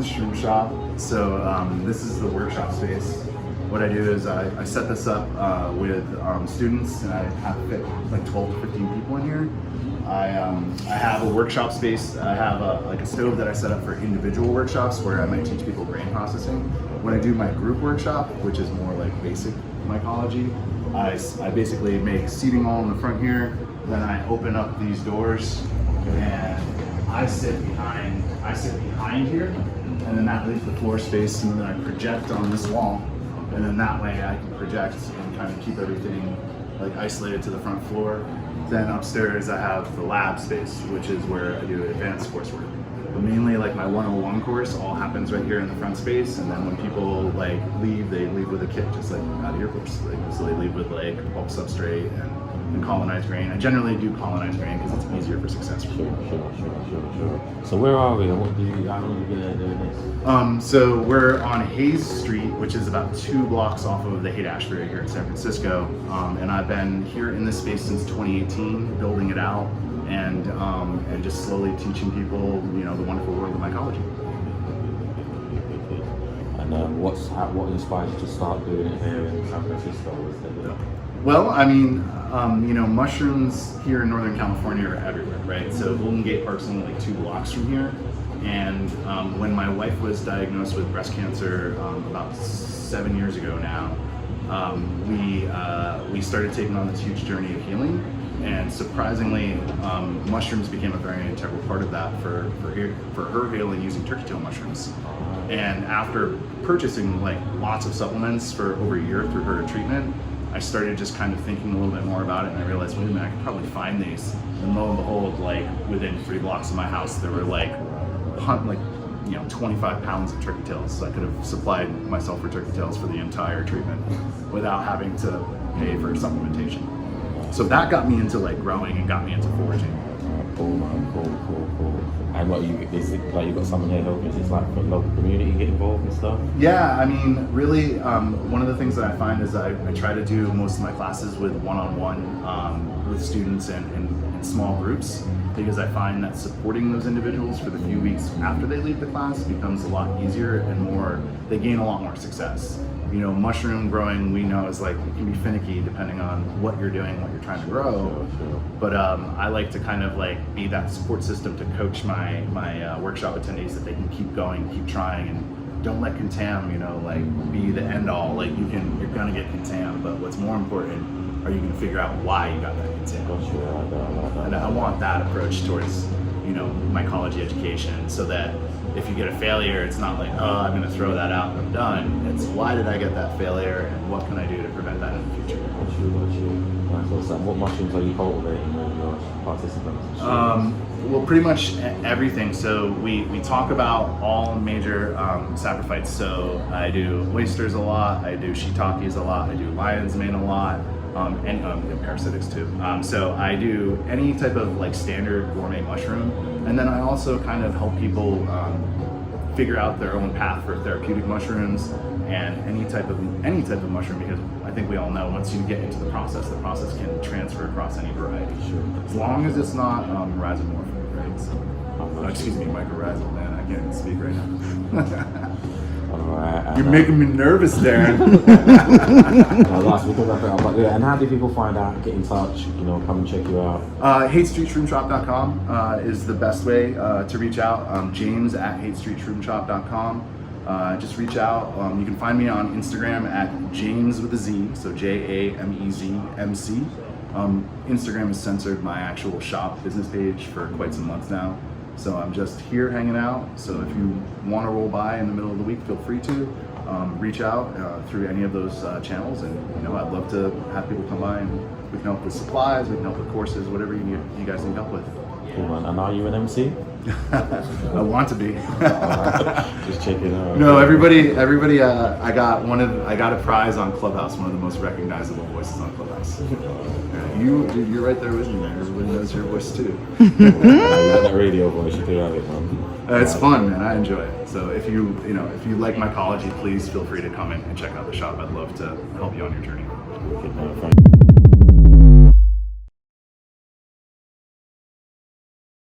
Shroomshoppe. So this is the workshop space. What I do is I set this up with students, and I have fit like 12 to 15 people in here. I have a workshop space. I have like a stove that I set up for individual workshops where I might teach people grain processing. When I do my group workshop, which is more like basic mycology, I basically make seating all in the front here. Then I open up these doors, and I sit behind here, and then that leaves the floor space, and then I project on this wall, and then that way I can project and kind of keep everything like isolated to the front floor. Then upstairs I have the lab space, which is where I do advanced coursework. But mainly like my 101 course all happens right here in the front space, and then when people like leave, they leave with a kit just like out of your course. So they leave with like pulp substrate and colonized grain. I generally do colonized grain because it's easier for success. Sure. So where are we? How long have you been doing this? So we're on Haight Street, which is about 2 blocks off of the Haight-Ashbury here in San Francisco. And I've been here in this space since 2018, building it out and just slowly teaching people, the wonderful world of mycology. And what inspired you to start doing it here in San Francisco? Well, I mean, mushrooms here in Northern California are everywhere, right? So Golden Gate Park's only like 2 blocks from here. And when my wife was diagnosed with breast cancer about 7 years ago now, we started taking on this huge journey of healing. And surprisingly, mushrooms became a very integral part of that for her healing using turkey tail mushrooms. And after purchasing like lots of supplements for over a year through her treatment, I started just kind of thinking a little bit more about it, and I realized, wait a minute, I could probably find these. And lo and behold, like within 3 blocks of my house, there were like 25 pounds of turkey tails. So I could have supplied myself for turkey tails for the entire treatment without having to pay for supplementation. So that got me into like growing and got me into foraging. Cool. And what you got someone here helping? Is this like for the local community get involved and stuff? Yeah, I mean, really, one of the things that I find is I try to do most of my classes with one-on-one with students and in small groups, because I find that supporting those individuals for the few weeks after they leave the class becomes a lot easier and they gain a lot more success. Mushroom growing, we know, is like, it can be finicky depending on what you're doing, what you're trying to grow. Sure. But I like to kind of like be that support system to coach my workshop attendees that they can keep going, keep trying, and don't let contam, be the end all. Like you're gonna get contam, but what's more important, are you gonna figure out why you got that contam? Sure. And I want that approach towards, mycology education, so that if you get a failure, it's not like, oh, I'm going to throw that out and I'm done. It's why did I get that failure, and what can I do to prevent that in the future? Got you. So what mushrooms are you cultivating with your participants? Well, pretty much everything. So we talk about all major saprophytes. So I do oysters a lot, I do shiitakes a lot, I do lion's mane a lot, and parasitics too. So I do any type of like standard gourmet mushroom, and then I also kind of help people figure out their own path for therapeutic mushrooms and any type of mushroom, because I think we all know once you get into the process can transfer across any variety. Sure. As long as it's not rhizomorphic, right? So, excuse me, mycorrhizal, man. I can't even speak right now. Alright. You're making me nervous, Darren. And how do people find out, get in touch, come and check you out? HaightStreetShroomshoppe.com is the best way to reach out. James at HaightStreetShroomshoppe.com. Just reach out. You can find me on Instagram at James with a Z, so JAMEZMC. Instagram has censored my actual shop business page for quite some months now. So I'm just here hanging out. So if you want to roll by in the middle of the week, feel free to reach out through any of those channels. And I'd love to have people come by, and we can help with supplies, we can help with courses, whatever you guys need help with. Cool, man. And are you an MC? I want to be. Just checking out. No, everybody. I got a prize on Clubhouse, one of the most recognizable voices on Clubhouse. You're right there with me, man. Everybody knows your voice too. You got that radio voice, you do have it, man. It's fun, man. I enjoy it. So if you like mycology, please feel free to come in and check out the shop. I'd love to help you on your journey. Good, man.